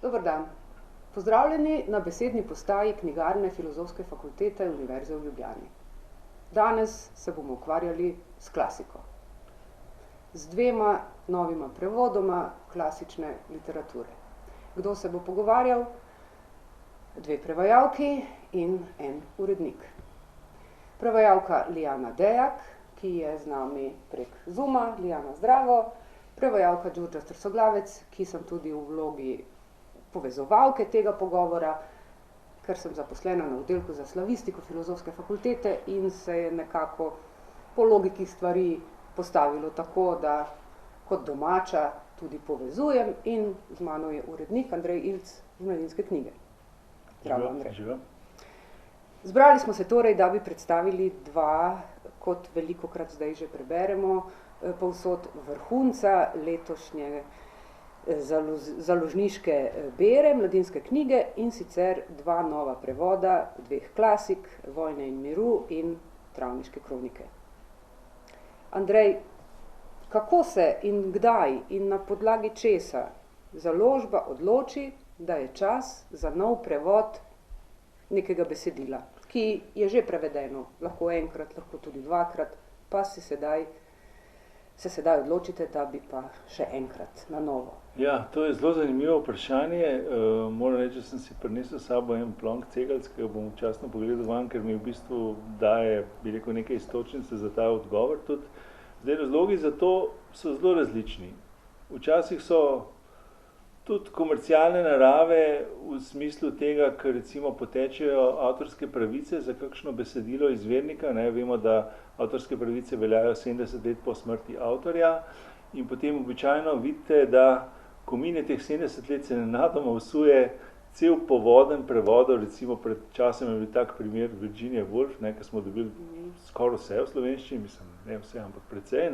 Dober dan. Pozdravljeni na besedni postaji knjigarne Filozofske fakultete Univerze v Ljubljani. Danes se bomo ukvarjali s klasiko. Z dvema novima prevodoma klasične literature. Kdo se bo pogovarjal? Dve prevajalki in en urednik. Prevajalka Lijana Dejak, ki je z nami prek Zooma. Lijana, zdravo. Prevajalka Đurđa Trsoglavec, ki sem tudi v vlogi povezovalke tega pogovora, ker sem zaposlena na oddelku za slavistiko Filozofske fakultete in se je nekako po logiki stvari postavilo tako, da kot domača tudi povezujem, in z mano je urednik Andrej Ilc iz Mladinske knjige. Zdravo, Andrej. Živijo. Zbrali smo se torej, da bi predstavili dva, kot velikokrat zdaj že preberemo, povsod vrhunca letošnje založniške bere, Mladinske knjige, in sicer dva nova prevoda dveh klasik, Vojne in miru in Travniške kronike. Andrej, kako se in kdaj in na podlagi česa založba odloči, da je čas za nov prevod nekega besedila, ki je že prevedeno, lahko enkrat, lahko tudi dvakrat, pa se sedaj odločite, da bi pa še enkrat na novo? Ja, to je zelo zanimivo vprašanje. Moram reči, da sem si prinesel s sabo en plonk cegelc, ki ga bom včasno pogledal van, ker mi v bistvu daje, bi rekel, nekaj iztočnice za ta odgovor tudi. Zdaj, razlogi za to so zelo različni. Včasih so tudi komercialne narave v smislu tega, ker recimo potečejo avtorske pravice za kakšno besedilo izvirnika. Vemo, da avtorske pravice veljajo 70 let po smrti avtorja, in potem običajno vidite, da ko mine teh 70 let, se nenadoma vsuje cel povoden prevod. Recimo pred časom je bil tak primer Virginia Woolf, ki smo dobili skoraj vse v slovenščini, mislim, ne vse, ampak precej.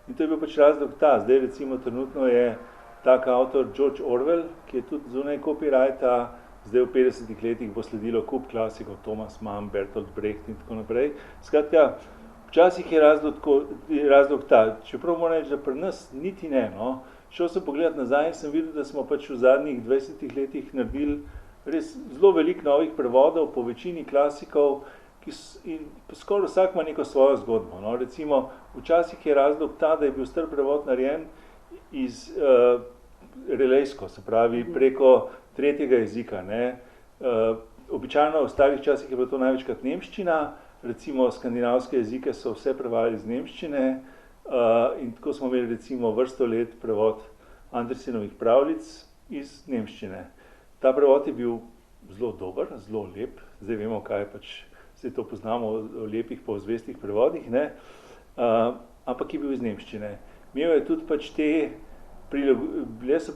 In to je bil pač razlog ta. Zdaj recimo trenutno je tak avtor George Orwell, ki je tudi zunaj copyrighta. Zdaj v 50 letih bo sledilo kup klasikov, Thomas Mann, Bertolt Brecht in tako naprej. Skratka, včasih je razlog ta. Čeprav moram reči, da pri nas niti ne. Šel sem pogledat nazaj in sem videl, da smo pač v zadnjih 20 letih naredili res zelo veliko novih prevodov po večini klasikov, in skoraj vsak ima neko svojo zgodbo. Recimo, včasih je razlog ta, da je bil star prevod narejen iz relejsko, se pravi preko tretjega jezika. Običajno v starih časih je bilo to največkrat nemščina, recimo skandinavske jezike so vse prevajali iz nemščine, in tako smo imeli recimo vrsto let prevod Andersenovih pravljic iz nemščine. Ta prevod je bil zelo dober, zelo lep. Zdaj vemo, kaj je pač, zdaj to poznamo o lepih pa o zvestih prevodih, ampak je bil iz nemščine. Imel je tudi pač bile so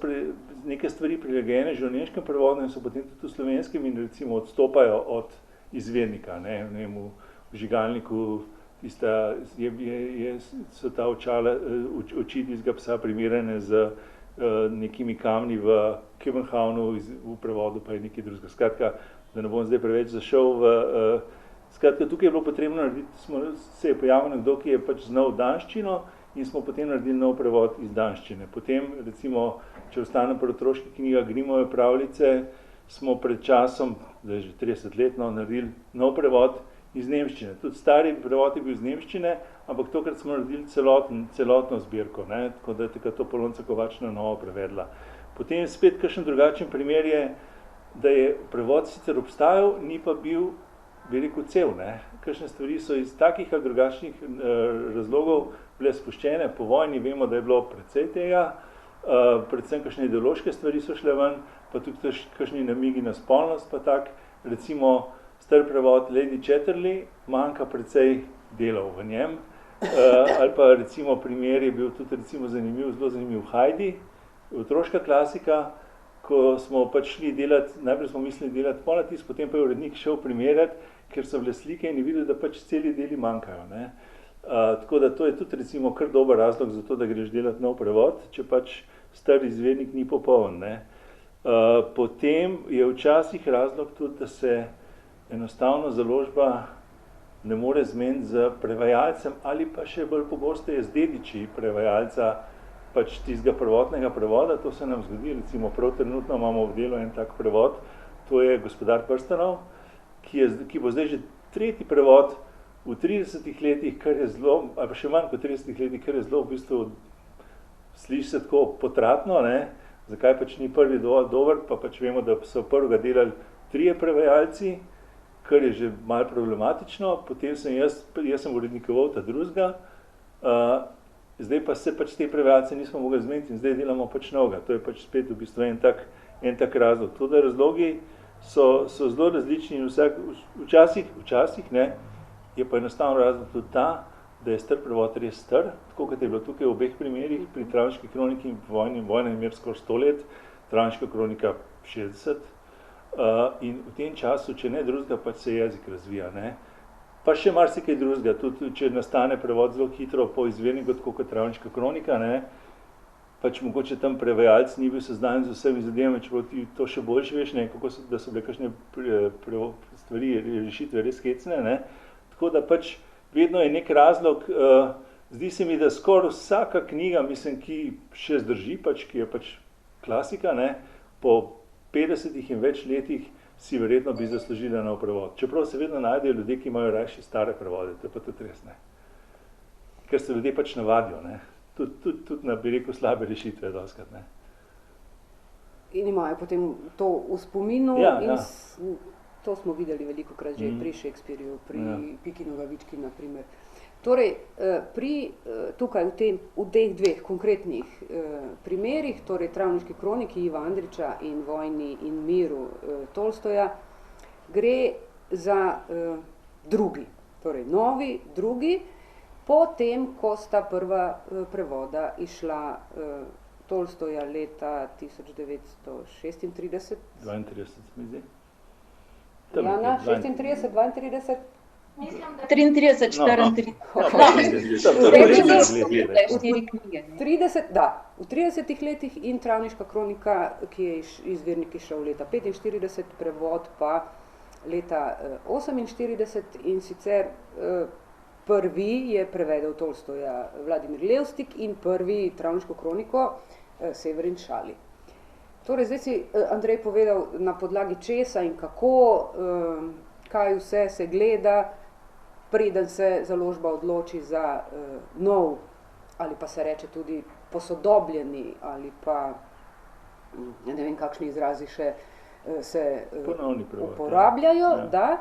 neke stvari prilagojene že v nemškem prevodu in so potem tudi v slovenskem in recimo odstopajo od izvirnika. V vžigalniku so ta oči tistega psa primerjene z nekimi kamni v Köbenhavnu, v prevodu pa je nekaj drugega. Skratka, da ne bom zdaj preveč zašel Skratka, tukaj je bilo potrebno narediti, se je pojavil nekdo, ki je pač znal danščino, in smo potem naredili nov prevod iz danščine. Potem, recimo, če ostanem pri otroških knjigah, Grimmove pravljice, smo pred časom, zdaj že 30 let, naredili nov prevod iz nemščine. Tudi stari prevod je bil iz nemščine, ampak tokrat smo naredili celotno zbirko, tako da je takrat to Polonca Kovač na novo prevedla. Potem spet kakšen drugačen primer je, da je prevod sicer obstajal, ni pa bil, bi rekel, cel. Kakšne stvari so iz takih ali drugačnih razlogov bile spuščene. Po vojni vemo, da je bilo precej tega, predvsem kakšne ideološke stvari so šle ven, pa tudi kakšni namigi na spolnost, pa tak. Recimo star prevod Lady Chatterley, manjka precej delov v njem. Ali pa recimo primer je bil tudi recimo zelo zanimiv Heidi, otroška klasika, ko smo pač šli delati, najprej smo mislili delati ponatis, potem pa je urednik šel primerjati, ker so bile slike in je videl, da pač celi deli manjkajo. Tako da to je tudi recimo kar dober razlog za to, da greš delati nov prevod, če pač star izvirnik ni popoln. Potem je včasih razlog tudi, da se enostavno založba ne more zmeniti z prevajalcem ali pa še bolj pogosteje z dediči prevajalca, pač tistega prvotnega prevoda, to se nam zgodi, recimo prav trenutno imamo v delu en tak prevod, to je Gospodar prstanov, ki bo zdaj že tretji prevod v 30 letih, kar je zelo, ali pa še manj kot 30 letih, kar je zelo v bistvu, sliši se tako potratno, ne? Zakaj pač ni prvi dober, pa pač vemo, da so prvega delali 3 prevajalci, kar je že malo problematično, potem sem jaz sem urednikoval ta drugega, zdaj pa se pač te prevajalce nismo mogli zmeniti in zdaj delamo pač novega, to je pač spet v bistvu en tak razlog. To, da razlogi so zelo različni in včasih ne, je pa enostavno razlog tudi ta, da je star prevod res star, tako kot je bilo tukaj v obeh primerih, pri Travniški kroniki in vojna je imela skoraj 100 let, Travniška kronika 60, in v tem času, če ne drugega, pač se jezik razvija, ne. Pa še marsikaj drugega, tudi če nastane prevod zelo hitro po izvirniku, tako kot Travniška kronika, ne, pač mogoče tam prevajalec ni bil seznanjen z vsemi zadevami, čeprav ti to še boljše veš, ne, da so bile kakšne stvari, rešitve res hecne, ne. Tako da pač vedno je nek razlog, zdi se mi, da skoraj vsaka knjiga, mislim, ki še zdrži, pač, ki je pač klasika, ne, po 50 in več letih si verjetno bi zaslužila nov prevod. Čeprav se vedno najdejo ljudje, ki imajo rajši stare prevode, to je pa tudi res, ne. Ker se ljudje pač navadijo, ne. Tudi na, bi rekel, slabe rešitve dostikrat, ne. In imajo potem to v spominu in to smo videli velikokrat že pri Shakespearju, pri Piki Nogavički, na primer. Torej, tukaj v teh 2 konkretnih primerih, torej Travniški kroniki Iva Andrića in Vojni in miru Tolstoja, gre za drugi, torej novi, drugi, potem, ko sta prva prevoda išla Tolstoja leta 1936. 32, mi zdi. Jana, 36, 32? Mislim, da 33, 34. V 30 letih in Travniška kronika, ki je izvirnik izšel leta 45, prevod pa leta 48 in sicer prvi je prevedel Tolstoja Vladimir Levstik in prvi Travniško kroniko Severin Šali. Torej, zdaj si Andrej povedal, na podlagi česa in kako, kaj vse se gleda, preden se založba odloči za nov, ali pa se reče tudi posodobljeni, ali pa, ne vem, kakšni izrazi še se uporabljajo, da,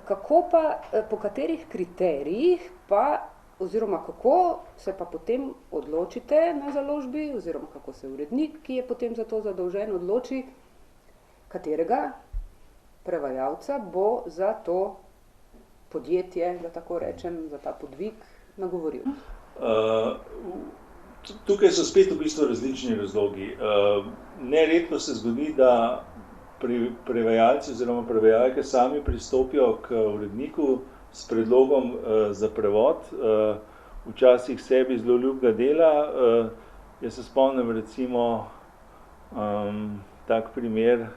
kako pa, po katerih kriterijih pa, oziroma kako se pa potem odločite na založbi, oziroma kako se urednik, ki je potem za to zadolžen, odloči, katerega prevajalca bo za to podjetje, da tako rečem, za ta podvig nagovoril. Tukaj so spet v bistvu različni razlogi. Neredko se zgodi, da prevajalci oziroma prevajalke sami pristopijo k uredniku s predlogom za prevod, včasih sebi zelo ljubega dela. Jaz se spomnim recimo, tak primer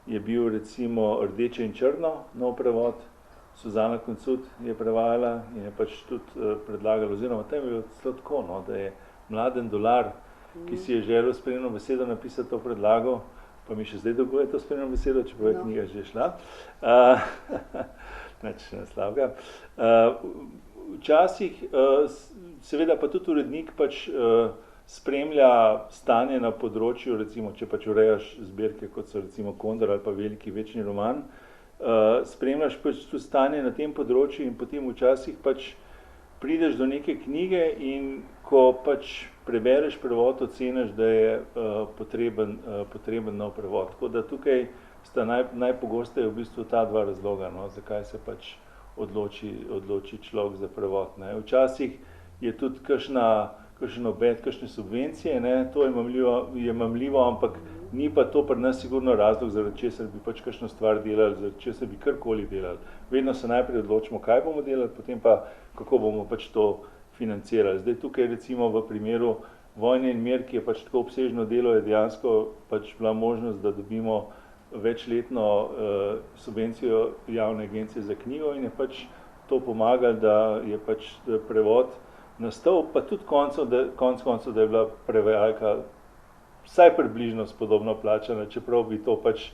je bil recimo Rdeče in črno, nov prevod. Suzana Koncut je prevajala in je pač tudi predlagala, oziroma tam je bilo celo tako, no, da je Mladen Dolar, ki si je želel spremno besedo napisati, to predlagal, pa mi še zdaj dolguje to spremno besedo, čeprav je knjiga že šla. Nič slabega. Včasih, seveda pa tudi urednik pač spremlja stanje na področju, recimo, če pač urejaš zbirke, kot so recimo Kondor ali pa Veliki večni roman, spremljaš pač tudi stanje na tem področju in potem včasih pač prideš do neke knjige in ko pač prebereš prevod, oceniš, da je potreben nov prevod. Tako da tukaj sta najpogosteje v bistvu ta 2 razloga, no, zakaj se pač odloči človek za prevod, ne. Včasih je tudi kakšen obet, kakšne subvencije, ne, to je mamljivo, ampak ni pa to pri nas sigurno razlog, zaradi česar bi pač kakšno stvar delali, zaradi česar bi karkoli delali. Vedno se najprej odločimo, kaj bomo delali, potem pa kako bomo pač to financirali. Zdaj tukaj recimo v primeru Vojne in mir, ki je pač tako obsežno delo, je dejansko pač bila možnost, da dobimo večletno subvencijo javne agencije za knjigo in je pač to pomagalo, da je pač prevod nastal, pa tudi konec koncev, da je bila prevajalka vsaj približno spodobno plačana, čeprav bi to pač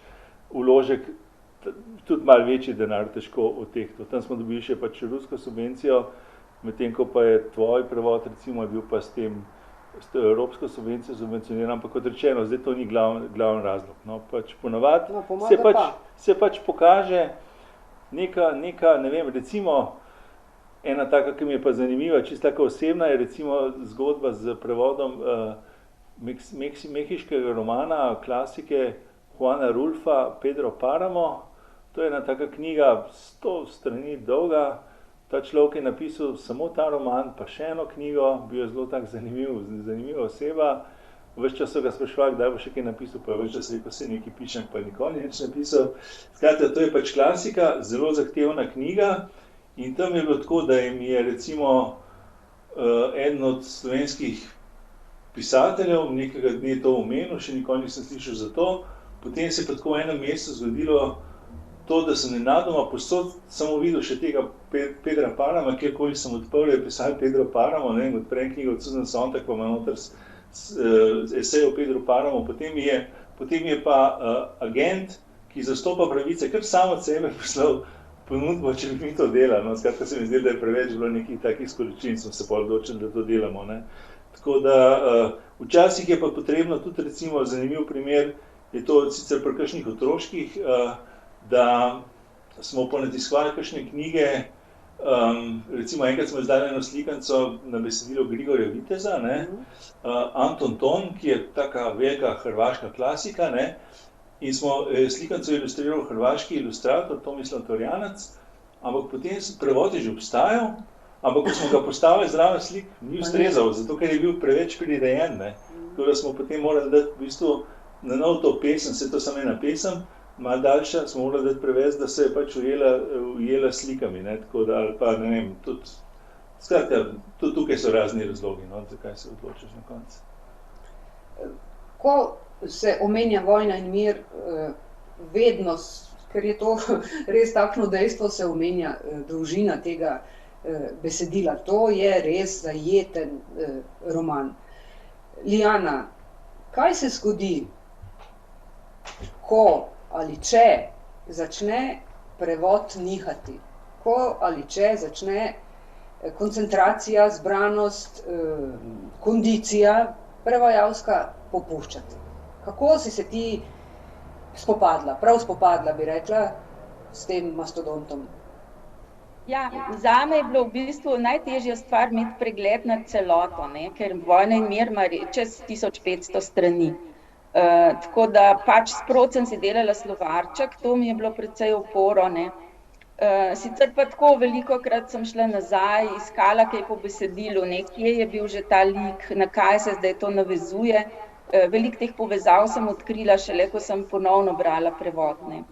vložek tudi malo večji denar težko odtehtal. Tam smo dobili še pač rusko subvencijo, medtem ko pa je tvoj prevod recimo bil pa s evropsko subvencijo subvencioniran, ampak kot rečeno, zdaj to ni glavni razlog. No, pač ponavadi se pač pokaže neka, ne vem, recimo ena taka, ki mi je pa zanimiva, čisto taka osebna, je recimo zgodba z prevodom mehiškega romana, klasike Juana Rulfa, Pedro Páramo. To je ena taka knjiga, 100 strani dolga. Ta človek je napisal samo ta roman, pa še eno knjigo, bil je zelo tak zanimiva oseba. Ves čas so ga spraševali, kdaj bo še kaj napisal, pa ves čas rekel, se nekaj pišem, pa nikoli nič napisal. Skratka, to je pač klasika, zelo zahtevna knjiga. In tam je bilo tako, da mi je recimo eden od slovenskih pisateljev nekega dne to omenil, še nikoli nisem slišal za to. Potem se je pa tako v enem mesecu zgodilo to, da sem nenadoma posod samo videl še tega Pedra Párama, kjerkoli sem odprl, je pisal Pedro Páramo, ne, odprem knjigo od Susan Sontag, pa imam noter esej o Pedru Páramu. Potem je pa agent, ki zastopa pravice, kar sam od sebe poslal ponudbo, če bi mi to delali. No, skratka se mi zdi, da je preveč bilo nekih takih sporočil in sem se pol odločil, da to delamo. Ne. Tako da včasih je pa potrebno tudi recimo zanimiv primer, je to sicer pri kakšnih otroških, da smo ponatiskovali kakšne knjige, recimo enkrat smo izdali eno slikanco na besedilo Grigorja Viteza, ne, Anton Ton, ki je taka velika hrvaška klasika, ne, in smo slikanco ilustriral hrvaški ilustrator Tomislav Torjanac, ampak potem prevod je že obstajal, ampak ko smo ga postavili zraven slik, ni ustrezal, zato ker je bil preveč prirejen, ne, tako da smo potem morali dati v bistvu na nov to pesem, se to samo ena pesem, malo daljša, smo morali dati prevesti, da se je pač ujela slikami, ne, tako da, ali pa, ne vem, tudi, skratka, tudi tukaj so razni razlogi, no, zakaj se odločiš na koncu. Ko se omenja vojna in mir, vedno, ker je to res takšno dejstvo, se omenja dolžina tega besedila. To je res zajeten roman. Liljana, kaj se zgodi, ko ali če začne prevod nihati, ko ali če začne koncentracija, zbranost, kondicija prevajalska popuščati? Kako si se ti prav spopadla, bi rekla, s tem mastodontom? Ja, zame je bilo v bistvu najtežja stvar imeti pregled nad celoto, ne, ker Vojna in mir ima čez 1500 strani. Tako da pač sproti sem si delala slovarček, to mi je bilo precej oporo, ne. Sicer pa tako velikokrat sem šla nazaj, iskala kaj po besedilu, ne, kje je bil že ta lik, na kaj se zdaj to navezuje. Veliko teh povezav sem odkrila šele, ko sem ponovno brala prevod, ne.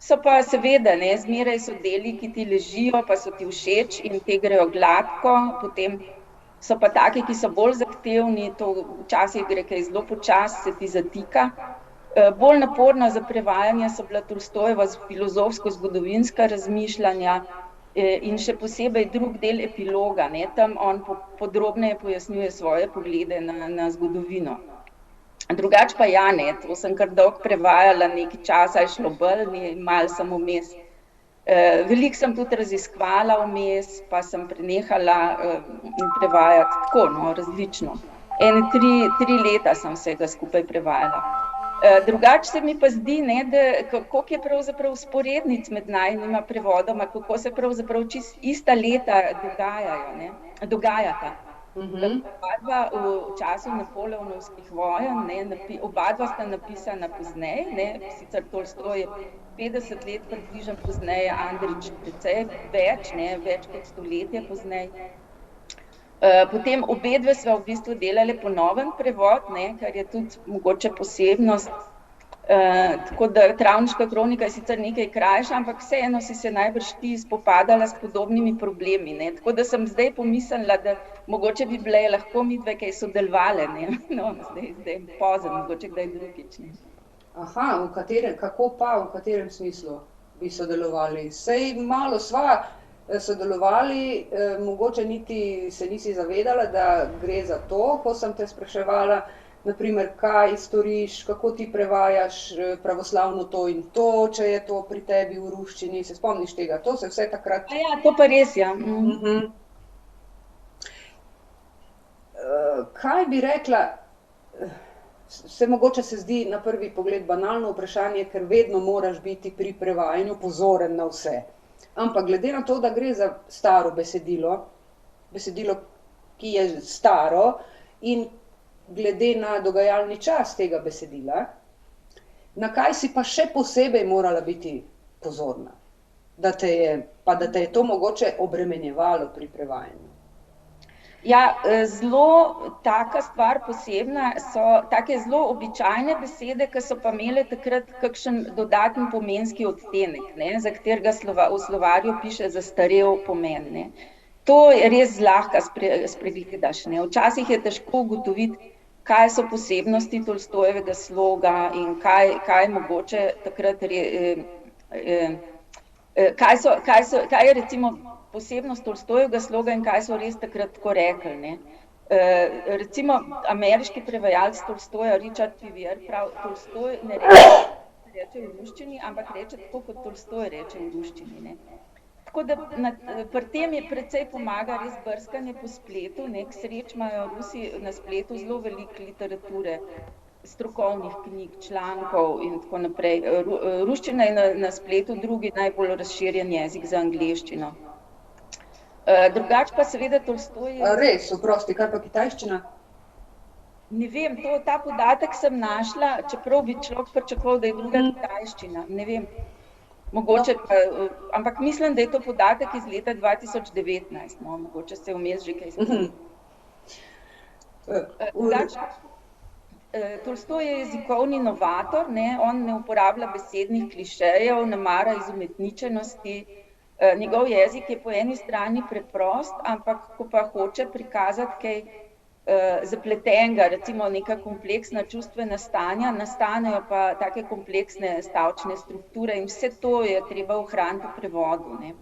So pa seveda, ne, zmeraj so deli, ki ti ležijo, pa so ti všeč in te grejo gladko, potem so pa taki, ki so bolj zahtevni, to včasih gre kaj zelo počasi, se ti zatika. Bolj naporna za prevajanje so bila Tolstojeva filozofsko-zgodovinska razmišljanja in še posebej drug del epiloga, ne, tam on podrobneje pojasnjuje svoje poglede na zgodovino. Drugače pa ja, ne, to sem kar dolgo prevajala, nekaj časa je šlo bolj, malo sem vmes. Veliko sem tudi raziskvala vmes, pa sem prenehala prevajati tako, no, različno. 3 leta sem vsega skupaj prevajala. Drugače se mi pa zdi, ne, da kako je pravzaprav vzporednic med najinima prevodoma, kako se pravzaprav čisto ista leta dogajata. Obadva v času napoleonovskih vojen, ne, obadva sta napisana pozneje, ne, sicer Tolstoj je 50 let približno pozneje, Andrić precej več, ne, več kot stoletje pozneje. Potem obedve sva v bistvu delali ponoven prevod, ne, kar je tudi mogoče posebnost. Tako da Travniška kronika je sicer nekaj krajša, ampak vseeno si se najbrž ti spopadala s podobnimi problemi, ne. Tako da sem zdaj pomislila, da mogoče bi bile lahko midve kaj sodelovale, ne. No, zdaj pozem, mogoče kdaj drugič, ne. Aha, v katerem smislu bi sodelovali? Sej malo sva sodelovali, mogoče niti se nisi zavedala, da gre za to, ko sem te spraševala, naprimer, kaj storiš, kako ti prevajaš pravoslavno to in to, če je to pri tebi v ruščini, se spomniš tega, to se vse takrat... Ja, to pa res, ja. Kaj bi rekla, mogoče se zdi na prvi pogled banalno vprašanje, ker vedno moraš biti pri prevajanju pozoren na vse. Ampak glede na to, da gre za staro besedilo, ki je staro, in glede na dogajalni čas tega besedila, na kaj si pa še posebej morala biti pozorna, da te je to mogoče obremenjevalo pri prevajanju? Ja, zelo taka stvar posebna so take zelo običajne besede, ki so pa imele takrat kakšen dodaten pomenski odtenek, ne, za katerega v slovarju piše zastarel pomen. Ne. To je res zlahka spregledaš. Ne. Včasih je težko ugotoviti, kaj so posebnosti Tolstojevega sloga in kaj mogoče takrat kaj je recimo posebnost Tolstojevega sloga in kaj so res takrat tako rekli. Ne. Recimo ameriški prevajalec Tolstoja Richard Pivier pravi, Tolstoj ne reče v ruščini, ampak reče tako, kot Tolstoj reče v ruščini. Ne. Tako da pri tem je precej pomaga res brskanje po spletu. K sreči imajo Rusi na spletu zelo veliko literature, strokovnih knjig, člankov in tako naprej. Ruščina je na spletu drugi najbolj razširjen jezik za angleščino. Drugače pa seveda Tolstoj je... Res, oprosti, kaj pa kitajščina? Ne vem, ta podatek sem našla, čeprav bi človek pričakoval, da je druga kitajščina. Ne vem. Mogoče pa, ampak mislim, da je to podatek iz leta 2019, no, mogoče se vmes že kaj zgodilo. Tolstoj je jezikovni inovator, ne, on ne uporablja besednih klišejev, ne mara izumetničenosti. Njegov jezik je po eni strani preprost, ampak ko pa hoče prikazati kaj zapletenega, recimo neka kompleksna čustvena stanja, nastanejo pa take kompleksne stavčne strukture in vse to je treba ohraniti v prevodu. Ne.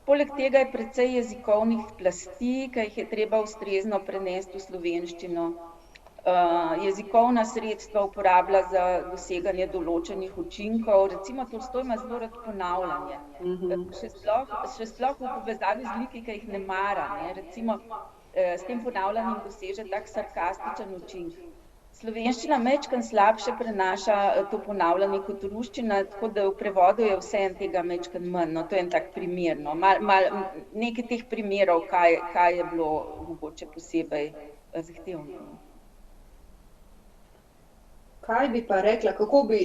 Poleg tega je precej jezikovnih plasti, ki jih je treba ustrezno prenesti v slovenščino. Jezikovna sredstva uporablja za doseganje določenih učinkov, recimo Tolstoj ima zelo rad ponavljanje. Še sploh v povezavi z liki, ki jih ne mara, ne. Recimo s tem ponavljanjem doseže tak sarkastičen učinek. Slovenščina majčkeno slabše prenaša to ponavljanje kot ruščina, tako da v prevodu je vseeno tega majčkeno manj. No, to je en tak primer, no. Nekaj teh primerov, kaj je bilo mogoče posebej zahtevno. Kaj bi pa rekla, kako bi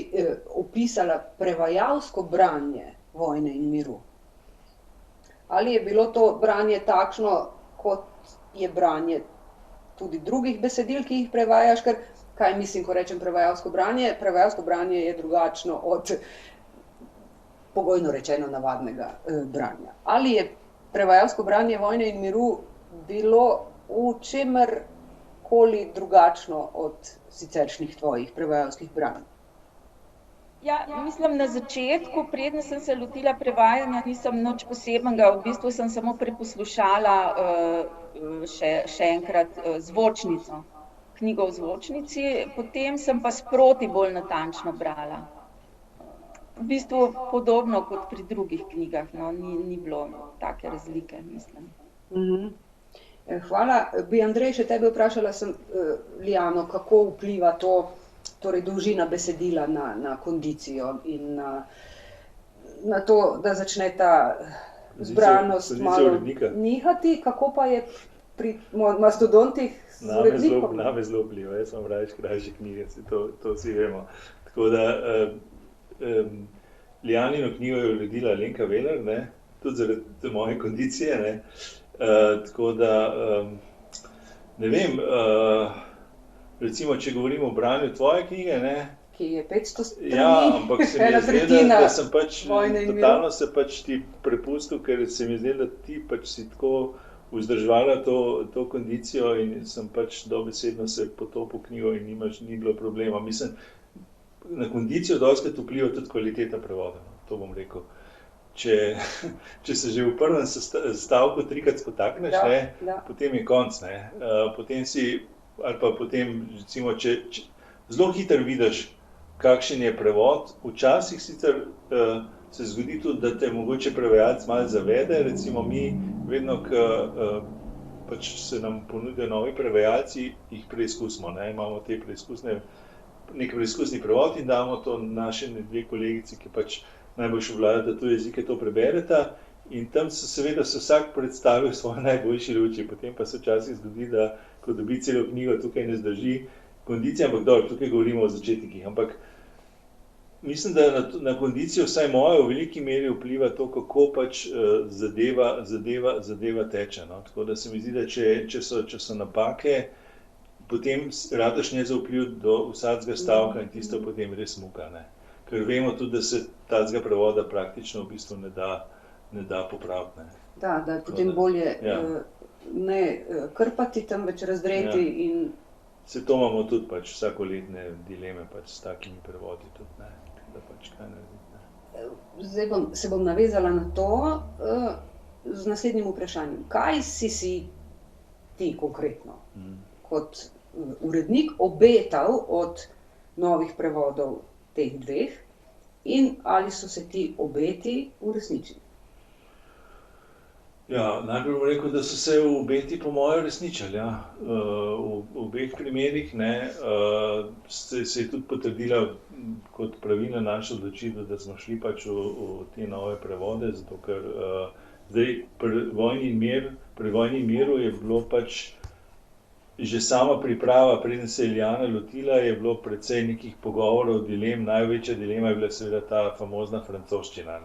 opisala prevajalsko branje Vojne in miru? Ali je bilo to branje takšno, kot je branje tudi drugih besedil, ki jih prevajaš, ker kaj mislim, ko rečem prevajalsko branje? Prevajalsko branje je drugačno od pogojno rečeno navadnega branja. Ali je prevajalsko branje Vojne in miru bilo v čemerkoli drugačno od siceršnjih tvojih prevajalskih branj? Ja, mislim, na začetku, preden sem se lotila prevajanja, nisem nič posebnega, v bistvu sem samo preposlušala še enkrat zvočnico, knjigo v zvočnici, potem sem pa sproti bolj natančno brala. V bistvu podobno kot pri drugih knjigah, no, ni bilo take razlike, mislim. Hvala. Bi Andrej še tebe vprašala, Lijano, kako vpliva to, torej dolžina besedila na kondicijo in na to, da začne ta zbranost malo nihati, kako pa je pri mastodontih z urednikom? Name zelo vpliva, jaz sem krajše knjige, to vsi vemo. Tako da Lijanino knjigo je uredila Alenka Veler, ne, tudi zaradi moje kondicije, ne. Tako da, ne vem, recimo, če govorimo o branju tvoje knjige, ne, ki je 500 strani, ja, ampak se mi je zdelo, da sem totalno se ti prepustil, ker se mi je zdelo, da ti si tako vzdrževala to kondicijo in sem dobesedno se potopil knjigo in ni bilo problema. Mislim, na kondicijo dostikrat vpliva tudi kvaliteta prevoda, to bom rekel. če se že v prvem stavku trikrat spotakneš, potem je konc. Potem ali pa potem, recimo, če zelo hitro vidiš, kakšen je prevod. Včasih sicer se zgodi tudi, da te mogoče prevajalec malo zavede. Recimo mi vedno, ko pač se nam ponudijo novi prevajalci, jih preizkusimo. Imamo te nek preizkusni prevod in damo to naše dve kolegici, ki pač najboljše obvladata tuje jezike, to prebereta. In tam seveda se vsak predstavi v svoji najboljši luči. Potem pa se včasih zgodi, da ko dobi celo knjigo, tukaj ne zdrži kondicija, ampak dobro, tukaj govorimo o začetnikih. Ampak mislim, da na kondicijo, vsaj mojo, v veliki meri vpliva to, kako pač zadeva teče. Tako da se mi zdi, da če so napake, potem rataš nezaupljiv do vsakega stavka in tisto potem res muka. Ker vemo tudi, da se tazga prevoda praktično v bistvu ne da popraviti. Da je potem bolje ne krpati, temveč razdreti in... Se to imamo tudi pač vsakoletne dileme pač s takimi prevodi tudi, da pač kaj narediti. Zdaj se bom navezala na to z naslednjim vprašanjem. Kaj si ti konkretno kot urednik obetal od novih prevodov teh dveh in ali so se ti obeti uresničili? Ja, najprej bom rekel, da so se obeti po moje uresničili. V obeh primerih se je tudi potrdila kot pravilna naša odločitev, da smo šli pač v te nove prevode, zato ker zdaj pri vojni miru je bilo pač že sama priprava, preden se je Iljana lotila, je bilo precej nekih pogovorov, dilem. Največja dilema je bila seveda ta famozna francoščina,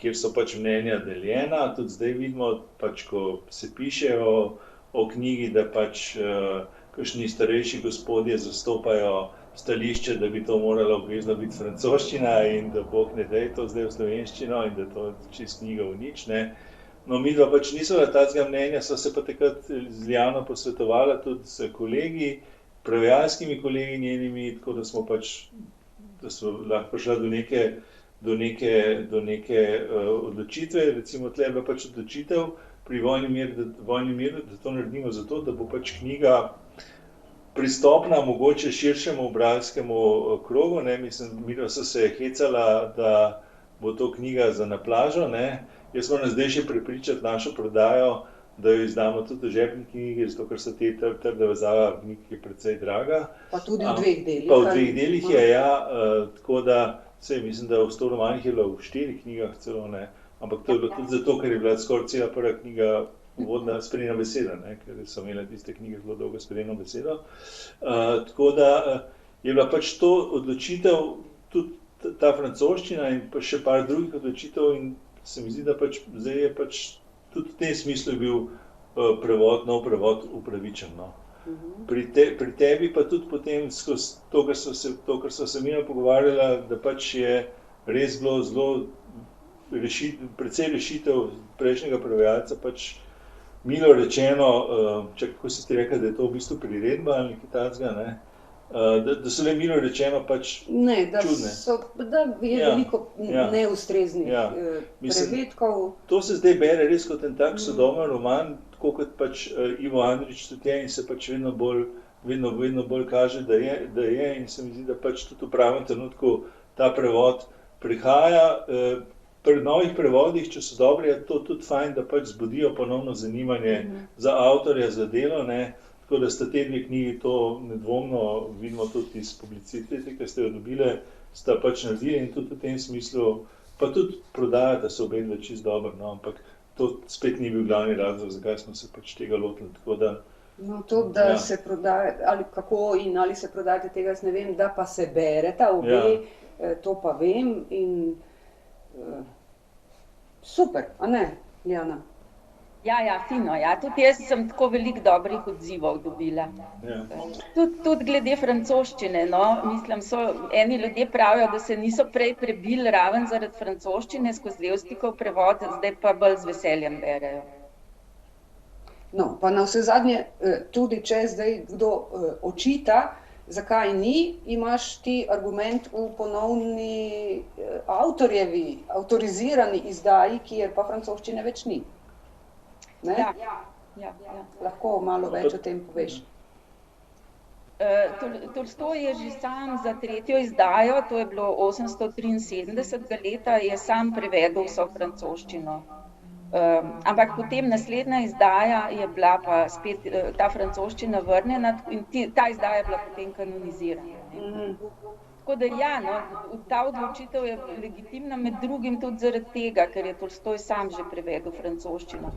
kjer so pač mnenja deljena. Tudi zdaj vidimo, pač, ko se piše o knjigi, da pač kakšni starejši gospodje zastopajo stališče, da bi to morala obvezno biti francoščina in da Bog ne dej to zdaj v slovenščino in da to čist knjiga v nič. No, midva pač niso takega mnenja, so se pa takrat z Iljano posvetovala tudi s kolegi, prevajalskimi kolegi njenimi, tako da smo pač, da so lahko prišla do neke odločitve. Recimo tle je bila pač odločitev pri vojni miru, da to naredimo zato, da bo pač knjiga pristopna mogoče širšemu bralskemu krogu. Mislim, midva so se hecala, da bo to knjiga za na plažo. Jaz moram zdaj še prepričati našo prodajo, da jo izdamo tudi v žepni knjigi, zato ker so te trde vezava knjige precej draga. Pa tudi v dveh delih. Pa v dveh delih je, tako da mislim, da v 100 romanih je bilo v 4 knjigah celo, ampak to je bilo tudi zato, ker je bila skoraj cela prva knjiga uvodna sprejena beseda, ker so imele tiste knjige zelo dolgo sprejeno besedo. Tako da je bila pač to odločitev, tudi ta francoščina in pa še par drugih odločitev in se mi zdi, da pač zdaj je pač tudi v tem smislu je bil nov prevod upravičen. Pri tebi pa tudi potem skozi to, kar so se mi pogovarjala, da pač je res bilo zelo precej rešitev prejšnjega prevajalca, pač milo rečeno, kako si ti rekel, da je to v bistvu priredba ali nekaj takega, da so le milo rečeno pač čudne. Da je veliko neustreznih prevedkov. To se zdaj bere res kot en tak sodoben roman, tako kot pač Ivo Andrić tudi je in se pač vedno bolj kaže, da je in se mi zdi, da pač tudi v pravem trenutku ta prevod prihaja. Pri novih prevodih, če so dobri, je to tudi fajn, da pač zbudijo ponovno zanimanje za avtorja, za delo, Tako da sta te dve knjigi, to nedvomno vidimo tudi iz publicitete, ki ste jo dobile, sta pač naredili in tudi v tem smislu, pa tudi prodajata se obe dve čisto dobro, ampak to spet ni bil glavni razlog, zakaj smo se pač tega lotili, tako da... No, to, da se prodaja, ali kako in ali se prodajate tega, jaz ne vem, da pa se bereta obe, to pa vem in super, a ne, Iljana? Ja, fino, tudi jaz sem tako veliko dobrih odzivov dobila. Tudi glede francoščine, mislim, eni ljudje pravijo, da se niso prej prebili raven zaradi francoščine skozi Levstikov prevod, zdaj pa bolj z veseljem berejo. No, pa navsezadnje, tudi če zdaj kdo očita, Zakaj ni, imaš ti argument v ponovni avtorjevi, avtorizirani izdaji, kjer pa francoščine več ni. Ne? Ja. Lahko malo več o tem poveš. Tolstoj je že sam za tretjo izdajo, to je bilo 873. leta, je sam prevedel vso francoščino. Ampak potem naslednja izdaja je bila pa spet ta francoščina vrnjena in ta izdaja je bila potem kanonizirana. Tako da ja, no, ta odločitev je legitimna med drugim tudi zaradi tega, ker je Tolstoj sam že prevedel francoščino.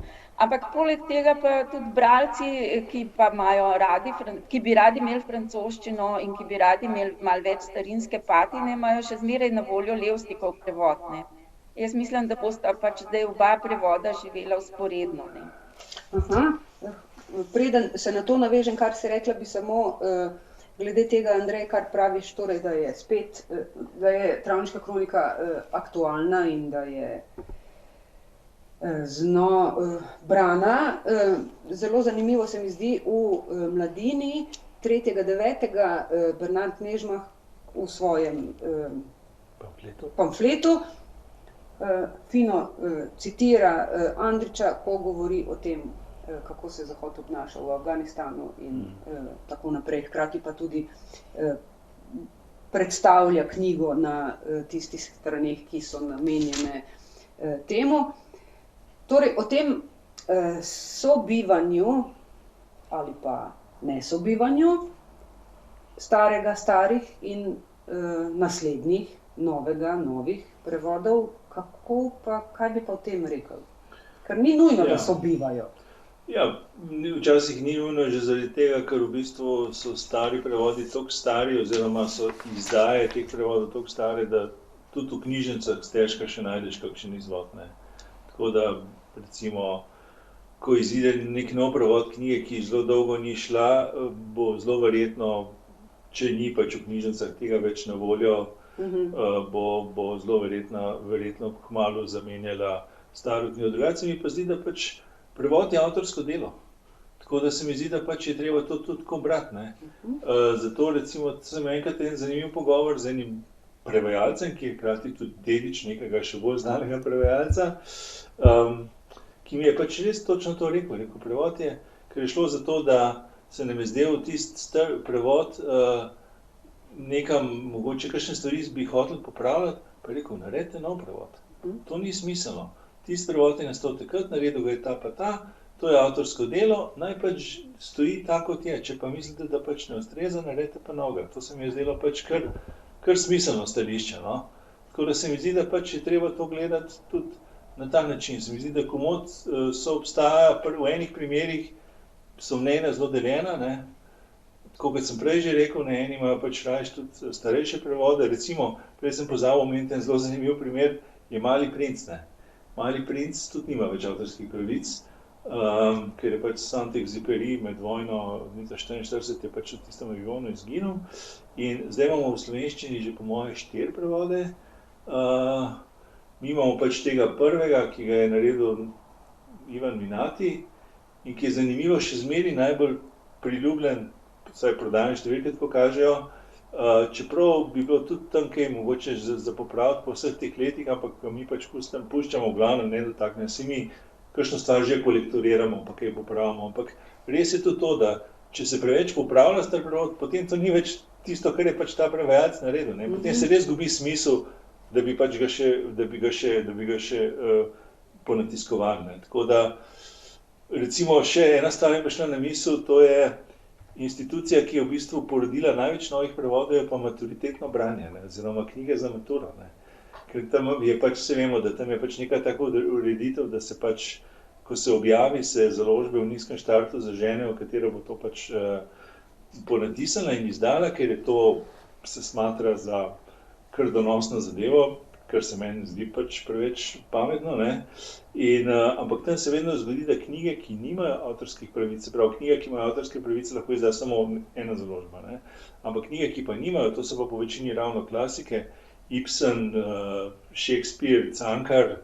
Ampak poleg tega pa tudi bralci, ki pa imajo radi, ki bi radi imeli francoščino in ki bi radi imeli malo več starinske patine, imajo še zmeraj na voljo Levstikov prevod, ne. Jaz mislim, da bosta pač zdaj oba prevoda živela vzporedno, ne. Preden se na to navežem, kar si rekla, bi samo glede tega, Andrej, kar praviš, torej, da je spet, da je Travniška kronika aktualna in da je brana. Zelo zanimivo se mi zdi v Mladini 3.9. Bernard Nežmah v svojem pamfletu fino citira Andrića, ko govori o tem, kako se Zahod obnaša v Afganistanu in tako naprej. Hkrati pa tudi predstavlja knjigo na tistih straneh, ki so namenjene temu. Torej, o tem sobivanju ali pa nesobivanju starih in naslednjih, novih prevodov, kaj bi pa o tem rekel? Ker ni nujno, da sobivajo. Ja, včasih ni nujno že zaradi tega, ker v bistvu so stari prevodi toliko stari, oziroma so izdaje teh prevodov toliko stare, da tudi v knjižnicah stežka še najdeš kakšen izvod, ne. Tako da, recimo, ko izide nek nov prevod knjige, ki zelo dolgo ni šla, bo zelo verjetno, če ni pač v knjižnicah tega več na voljo, bo zelo verjetno kmalu zamenjala staro knjigo. Drugače se mi pa zdi, da pač prevod je avtorsko delo. Tako da se mi zdi, da pač je treba to tudi tako brati, ne. Zato recimo sem enkrat en zanimiv pogovor z enim prevajalcem, ki je hkrati tudi dedič nekega še bolj znanega prevajalca, ki mi je pač res točno to rekel. Rekel, prevod je, ker je šlo za to, da se nam je zdel tisti star prevod nekam, mogoče kakšne stvari bi hotel popravljati, pa je rekel, naredite nov prevod. To ni smiselno. Tisti prevod je nastal takrat, naredil ga je ta pa ta, to je avtorsko delo, naj pač stoji tako, kot je. Če pa mislite, da pač ne ustreza, naredite pa novega. To se mi je zdelo pač kar smiselno stališče, no. Tako da se mi zdi, da pač je treba to gledati tudi na ta način. Se mi zdi, da komot obstaja, v enih primerih so mnenja zelo deljena, ne. Tako kot sem prej že rekel, ne, eni imajo pač rajši tudi starejše prevode. Recimo, prej sem pozabil omeniti en zelo zanimiv primer, je Mali princ, ne. Mali princ tudi nima več avtorskih pravic, ker je pač Saint-Exupéry med vojno 1944 je pač v tistem avionu izginil. In zdaj imamo v slovenščini že po moje 4 prevode. Mi imamo pač tega prvega, ki ga je naredil Ivan Vinati in ki je zanimivo še zmeraj najbolj priljubljen, vsaj prodajne številke tako kažejo, čeprav bi bilo tudi tam kaj mogoče za popraviti po vseh teh letih, ampak mi pač puščamo v glavnem nedotaknjeno, saj mi kakšno stvar že kolektoriramo, pa kaj popravimo, ampak res je tudi to, da če se preveč popravlja star prevod, potem to ni več tisto, kar je pač ta prevajalec naredil, ne. Potem se res gubi smisel, da bi pač ga še ponatiskovali, ne. Tako da, recimo, še ena stvar je prišla na misel, to je institucija, ki je v bistvu porodila največ novih prevodov, je pa maturitetno branje, ne, oziroma knjige za maturo, ne. Ker tam je pač, vse vemo, da tam je pač neka taka ureditev, da se pač, ko se objavi, se založbe v nizkem štartu zaženejo, v katero bo to pač ponatisnila in izdala, ker je to, se smatra za kar donosno zadevo, kar se meni zdi pač preveč pametno, ne. Ampak tam se vedno zgodi, da knjige, ki nimajo avtorskih pravic, se pravi, knjige, ki imajo avtorske pravice, lahko izda samo ena založba, ne. Ampak knjige, ki pa nimajo, to so pa po večini ravno klasike, Ibsen, Shakespeare, Cankar,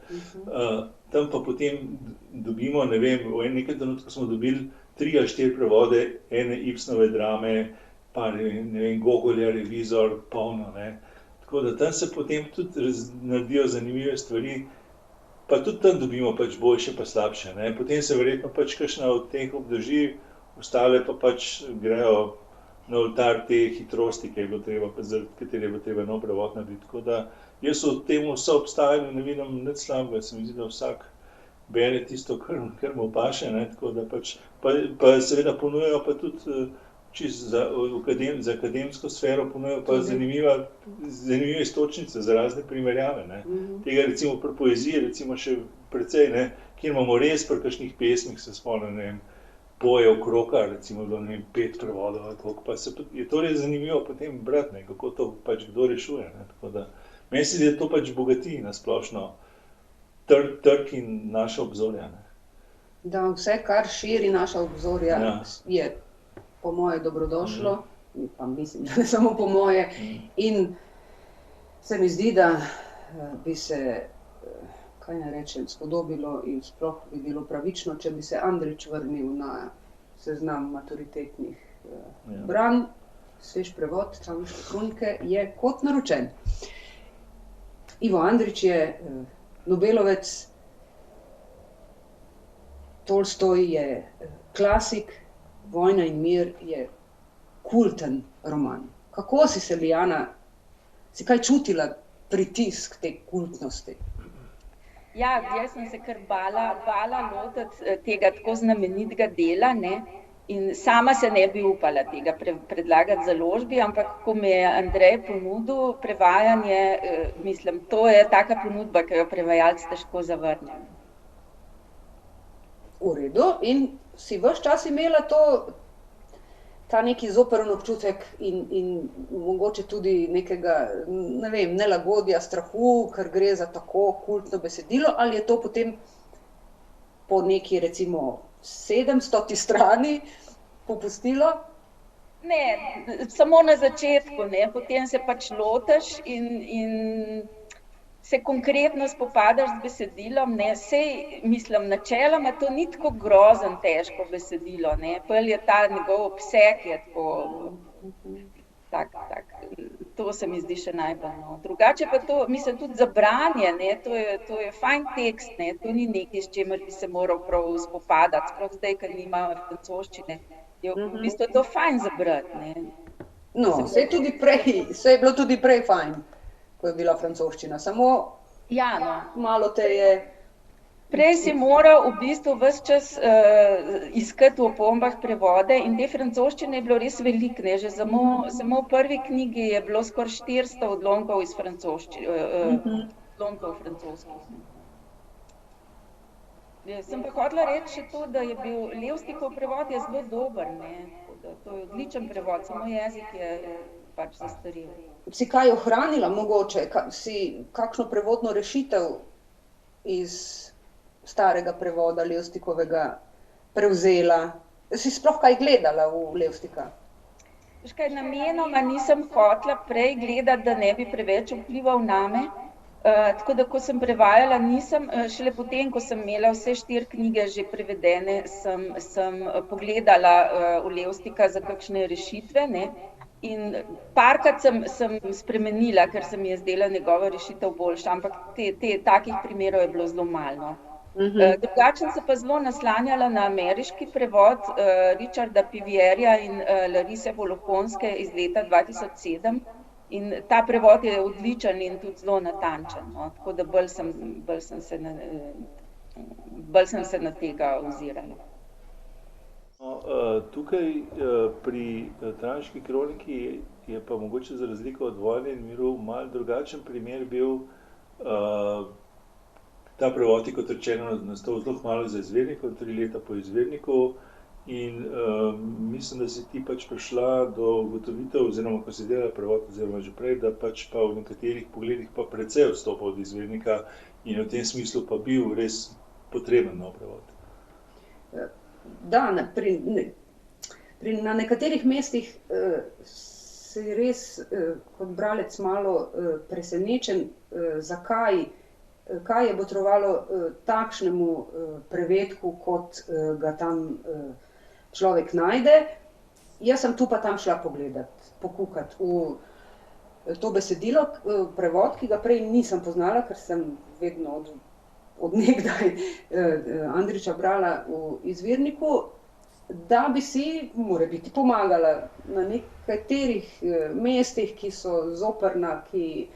tam pa potem dobimo, ne vem, v nekaj trenutku smo dobili 3 ali 4 prevode ene Ibsenove drame, pa ne vem, Gogolja, Revizor, polno, ne. Tako da tam se potem tudi naredijo zanimive stvari, pa tudi tam dobimo pač boljše pa slabše, ne. Potem se verjetno pač kakšna od teh obdrži, ostale pa pač grejo na oltar te hitrosti, zaradi katere je bilo treba nov prevod narediti. Tako da jaz v tem soobstajanju ne vidim nič slabega, se mi zdi, da vsak bere tisto, kar mu paše, ne, tako da pač, pa seveda ponujajo pa tudi čisto za akademsko sfero ponujajo pa zanimive iztočnice za razne primerjave, ne. Tega recimo pri poeziji, recimo še precej, ne, kjer imamo res pri kakšnih pesmih, se spomnim, ne vem, Bojev Kroka, recimo, ne vem, 5 prevodov ali koliko, pa je to res zanimivo potem brati, ne, kako to pač kdo rešuje, ne, tako da meni se zdi, da to pač bogati na splošno trg in naša obzorja, ne. Da, vse, kar širi naša obzorja, je po moje dobrodošlo, pa mislim, da ne samo po moje, in se mi zdi, da bi se, kaj naj rečem, spodobilo in sploh bi bilo pravično, če bi se Andrić vrnil na seznam maturitetnih branj. Svež prevod Čavniške kronike je kot naročen. Ivo Andrić je Nobelovec, Tolstoj je klasik, Vojna in mir je kulten roman. Kako si se, Lijana, si kaj čutila pritisk te kultnosti? Ja, jaz sem se kar bala lotiti tega tako znamenitega dela, ne, in sama se ne bi upala tega predlagati založbi, ampak ko mi je Andrej ponudil prevajanje, mislim, to je taka ponudba, ki jo prevajalec težko zavrne. V redu, in si ves čas imela ta neki zoprn občutek in mogoče tudi nekega, ne vem, nelagodja, strahu, ker gre za tako kultno besedilo, ali je to potem po neki, recimo, 700. strani popustilo? Ne, samo na začetku, ne, potem se pač lotiš in se konkretno spopadaš z besedilom, ne, sej, mislim, načeloma to ni tako grozen težko besedilo, ne, pol je ta njegov obseg je tako, to se mi zdi še najbolj, no. Drugače pa to, mislim, tudi za branje, ne, to je fajn tekst, ne, to ni nekaj, s čemer bi se moral prav spopadati, sploh zdaj, ker nima francoščine, je v bistvu to fajn za brati, ne. No, saj je bilo tudi prej fajn, ko je bila francoščina, samo malo te je... Prej si moral v bistvu ves čas iskati v opombah prevode in te francoščine je bilo res veliko, ne, že samo v prvi knjigi je bilo skoraj 400 odlomkov iz odlomkov francoskih. Sem pa hotela reči še to, da je bil Levstikov prevod je zelo dober, ne, to je odličen prevod, samo jezik je pač zastarel. Si kaj ohranila mogoče, si kakšno prevodno rešitev iz starega prevoda Levstikovega prevzela? Si sploh kaj gledala v Levstika? Veš kaj, namenoma nisem hotela prej gledati, da ne bi preveč vplival name, tako da ko sem prevajala, nisem, šele potem, ko sem imela vse 4 knjige že prevedene, sem pogledala v Levstika za kakšne rešitve, ne. In parkrat sem spremenila, ker se mi je zdela njegova rešitev boljša, ampak takih primerov je bilo zelo malo. Drugače sem se pa zelo naslanjala na ameriški prevod Richarda Pivierja in Larise Volokonske iz leta 2007 in ta prevod je odličen in tudi zelo natančen, no, tako da bolj sem se na tega ozirala. Tukaj pri Trajnški kroniki je pa mogoče za razliko od Vojne in miru malo drugačen primer bil, ta prevod je kot rečeno nastal zelo kmalu za izvirnikom, 3 leta po izvirniku in mislim, da si ti pač prišla do ugotovitev, oziroma ko si delala prevod, oziroma že prej, da pač pa v nekaterih pogledih pa precej odstopa od izvirnika in v tem smislu pa bil res potreben nov prevod. Da, na nekaterih mestih si res kot bralec malo presenečen, kaj je botrovalo takšnemu prevedku, kot ga tam človek najde. jaz sem tu pa tam šla pokukati v to besedilo, prevod, ki ga prej nisem poznala, ker sem vedno od nekdaj Andrića brala v izvirniku, da bi si morebiti pomagala na nekaterih mestih, ki so zoprna, ki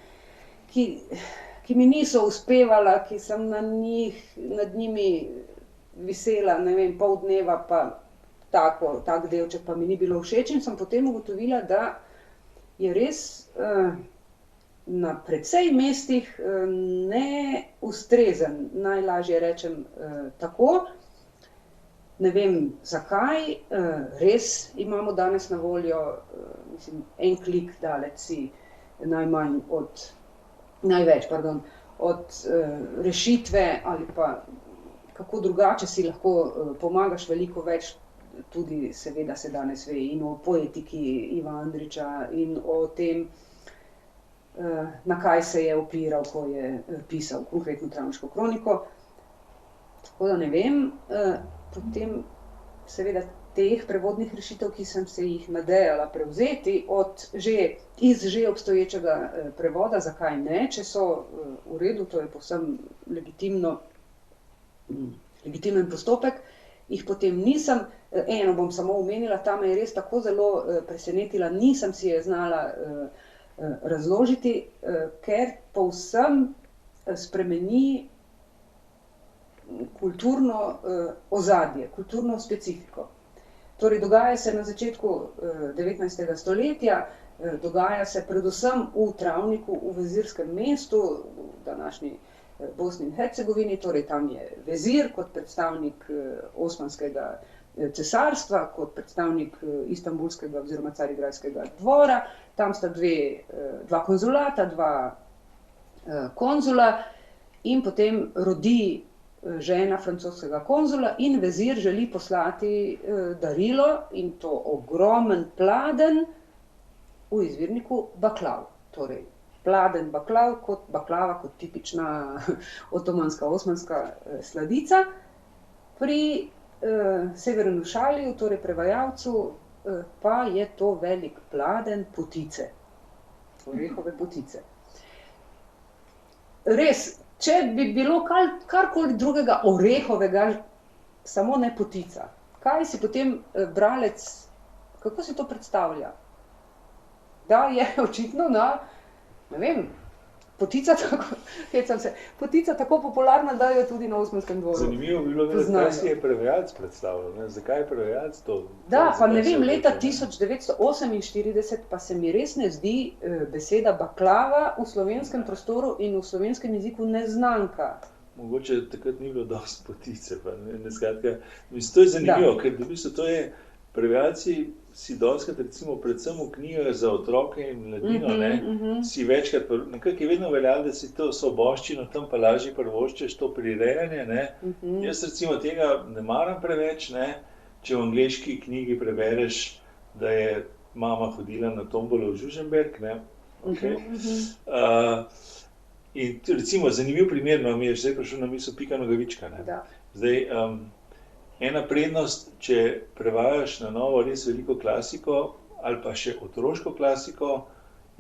mi niso uspevala, ki sem nad njimi visela, ne vem, pol dneva, pa tak delček pa mi ni bilo všeč in sem potem ugotovila, da je res na precej mestih neustrezen, najlažje rečem tako. Ne vem zakaj, res imamo danes na voljo, mislim, en klik daleč si največ, od rešitve ali pa kako drugače si lahko pomagaš, veliko več tudi seveda se danes ve in o poetiki Iva Andrića in o tem, na kaj se je opiral, ko je pisal konkretno Travniško kroniko. Tako da ne vem, potem seveda teh prevodnih rešitev, ki sem se jih nadejala prevzeti iz že obstoječega prevoda, zakaj ne, če so v redu, to je povsem legitimen postopek, jih potem nisem, eno bom samo omenila, ta me je res tako zelo presenetila, nisem si je znala razložiti, ker povsem spremeni kulturno ozadje, kulturno specifiko. Torej, dogaja se na začetku 19. stoletja, dogaja se predvsem v Travniku, v vezirskem mestu, v današnji Bosni in Hercegovini, torej tam je vezir kot predstavnik Osmanskega cesarstva, kot predstavnik Istanbulskega oziroma Carigrajskega dvora, tam sta dva konzulata, dva konzula in potem rodi žena francoskega konzula in vezir želi poslati darilo in to ogromen pladenj, v izvirniku baklav. Torej, pladenj baklav, baklava kot tipična otomanska, osmanska sladica. Pri Severinu Šaliju, torej prevajalcu, pa je to velik pladenj potice, orehove potice. Res, če bi bilo karkoli drugega orehovega, samo ne potica, kaj si potem bralec, kako si to predstavlja? Da je očitno ne vem, potica tako popularna, da jo tudi na Osmanskem dvoru. Zanimivo bi bilo, kaj si je prevajalec predstavljal, ne? Zakaj je prevajalec to? Da, pa ne vem, leta 1948 pa se mi res ne zdi beseda baklava v slovenskem prostoru in v slovenskem jeziku neznanka. Mogoče takrat ni bilo dosti potice, pa ne skratka. Mislim, to je zanimivo, ker v bistvu to je, prevajalci si dostikrat, recimo predvsem v knjigah za otroke in mladino, si večkrat, nekako je vedno veljalo, da si to svoboščino tam pa lažje privoščiš, to prirejanje, ne. Jaz recimo tega ne maram preveč, ne, če v angleški knjigi prebereš, da je mama hodila na tombolo v Žužemberk, ne, in recimo zanimiv primer, mi je zdaj prišel na misel Pika Nogavička, ne. Zdaj, ena prednost, če prevajaš na novo res veliko klasiko ali pa še otroško klasiko,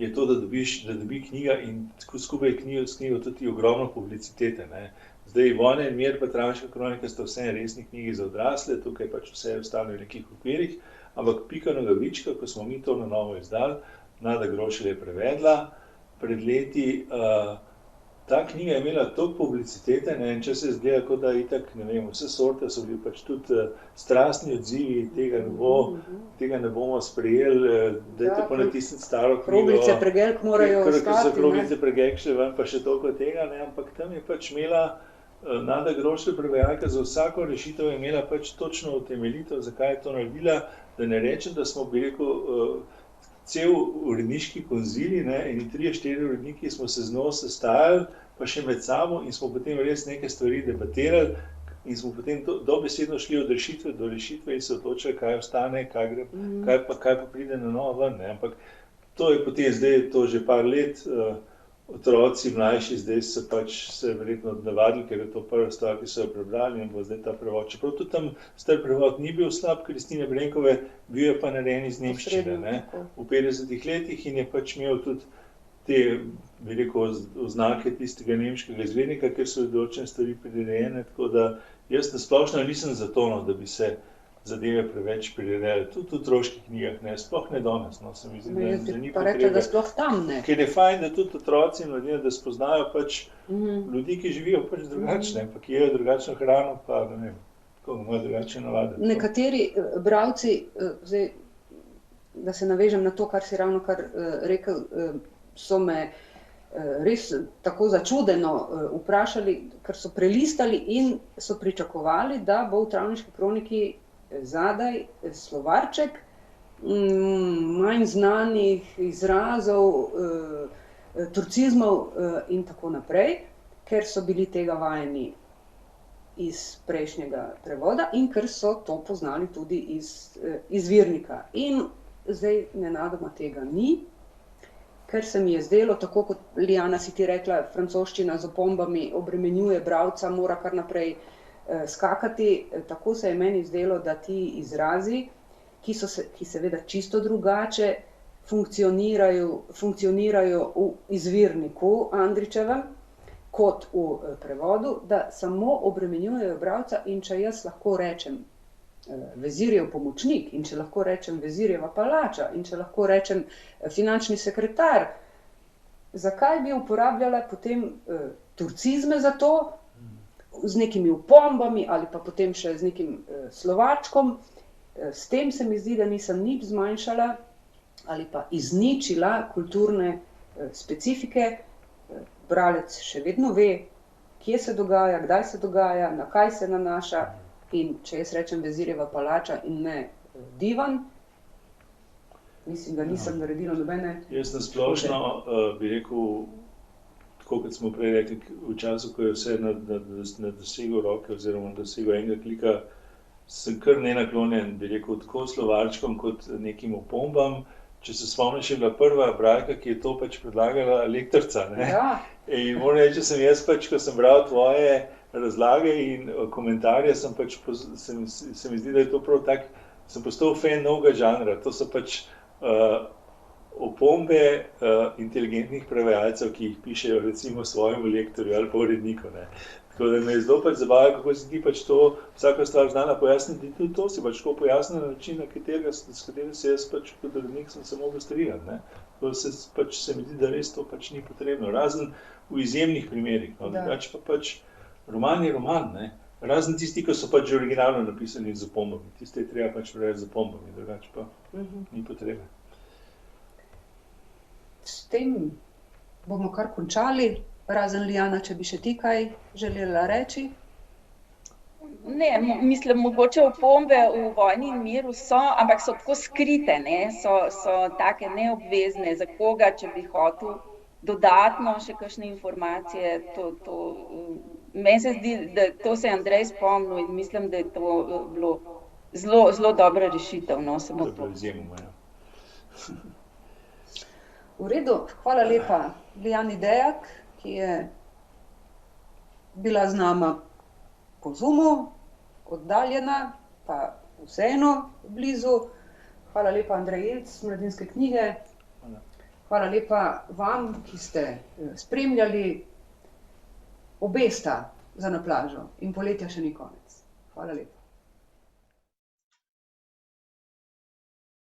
je to, da dobi knjiga in skupaj s knjigo tudi ogromno publicitete, ne. Zdaj, Vojna in mir pa Travniška kronika sta vse resni knjigi za odrasle, tukaj pač vse ostalo v nekih okvirih, ampak Pika Nogavička, ko smo mi to na novo izdali, Nada Grošelj je prevedla pred leti, ta knjiga je imela toliko publicitete, ne, in če se zgleda, kot da itak, ne vem, vse sorte so bili pač tudi strastni odzivi, tega ne bomo sprejeli, dajte pa natisniti staro knjigo. Kroglice pregelk morajo ostati. Kroglice pregelk še ven, pa še toliko tega, ne, ampak tam je pač imela Nada Grošelj prevajalka, za vsako rešitev je imela pač točno utemeljitev, zakaj je to naredila, da ne rečem, da smo, bi rekel, cel uredniški konzili, ne, in 3-4 uredniki smo se z njo sestajali, pa še med sabo in smo potem res neke stvari debatirali in smo potem dobesedno šli od rešitve do rešitve in se odločili, kaj ostane, kaj pa pride na novo ven, ne, ampak to je potem zdaj, to že par let, otroci mlajši zdaj so pač se verjetno navadili, ker je to prva stvar, ki so jo prebrali in bo zdaj ta prevod. Čeprav tudi tam star prevod ni bil slab, Kristine Brenkove, bil je pa narejen iz nemščine, ne, v 50 letih in je pač imel tudi te, bi rekel, oznake tistega nemškega izvednika, ker so določene stvari prirejene, tako da jaz nasplošno nisem za to, no, da bi se zadeve preveč prirejale, tudi v otroških knjigah, ne, sploh ne danes, no, se mi zdi, da ni potrebe. Da sploh tam ne. Ker je fajn, da tudi otroci in mladine, da spoznajo pač ljudi, ki živijo pač drugačne, pa ki jejo drugačno hrano, pa ne vem, kako imajo drugačne navade. Nekateri bralci, zdaj, da se navežem na to, kar si ravnokar rekel, so me res tako začudeno vprašali, ker so prelistali in so pričakovali, da bo v Travniški kroniki zadaj slovarček manj znanih izrazov, turcizmov in tako naprej, ker so bili tega vajeni iz prejšnjega prevoda in ker so to poznali tudi iz izvirnika. In zdaj nenadoma tega ni, ker se mi je zdelo, tako kot Lijana si ti rekla, francoščina z opombami obremenjuje bralca, mora kar naprej skakati, tako se je meni zdelo, da ti izrazi, ki seveda čisto drugače funkcionirajo v izvirniku Andrićevem kot v prevodu, da samo obremenjujejo bralca in če jaz lahko rečem vezirjev pomočnik in če lahko rečem vezirjeva palača in če lahko rečem finančni sekretar, zakaj bi uporabljala potem turcizme za to, z nekimi opombami ali pa potem še z nekim slovačkom. S tem se mi zdi, da nisem nič zmanjšala ali pa izničila kulturne specifike. Bralec še vedno ve, kje se dogaja, kdaj se dogaja, na kaj se nanaša. In če jaz rečem vezirjeva palača in ne divan, mislim, da nisem naredila nobene. Jaz nasplošno bi rekel, tako kot smo prej rekli, v času, ko je vse na dosegu roke oziroma na dosegu enega klika, sem kar nenaklonjen, bi rekel, tako slovarčkom kot nekim opombam. Če se spomniš, je bila prva bralka, ki je to pač predlagala, lektorica, ne? Ja. In moram reči, sem jaz pač, ko sem bral tvoje razlage in komentarje, se mi zdi, da je to prav tak, sem postal fan novega žanra. To so pač opombe inteligentnih prevajalcev, ki jih pišejo recimo svojemu lektorju ali pa uredniku, ne. Tako da me je zelo pač zabavalo, kako si ti pač to vsako stvar znala pojasniti, tudi to si pač tako pojasnila na način, s katerim se jaz pač kot urednik sem se mogel strinjati, ne. Tako se mi zdi, da res to pač ni potrebno, razen v izjemnih primerih, no, drugače pa pač roman je roman, ne. Razen tisti, ki so pač originalno napisani z opombami, tiste je treba pač preveč z opombami, drugače pa ni potrebe. S tem bomo kar končali, razen Lijana, če bi še ti kaj želela reči? Ne, mislim, mogoče opombe v Vojni in miru so, ampak so tako skrite, ne, so take neobvezne, za koga, če bi hotel dodatno še kakšne informacije, meni se zdi, da to se je Andrej spomnil in mislim, da je to bilo zelo dobra rešitev, no, samo to. V redu, hvala lepa Lijani Dejak, ki je bila z nama po Zoomu, oddaljena, pa vseeno blizu. Hvala lepa Andrej Jelc z Mladinske knjige. Hvala lepa vam, ki ste spremljali. Obe sta za na plažo in poletja še ni konec. Hvala lepa.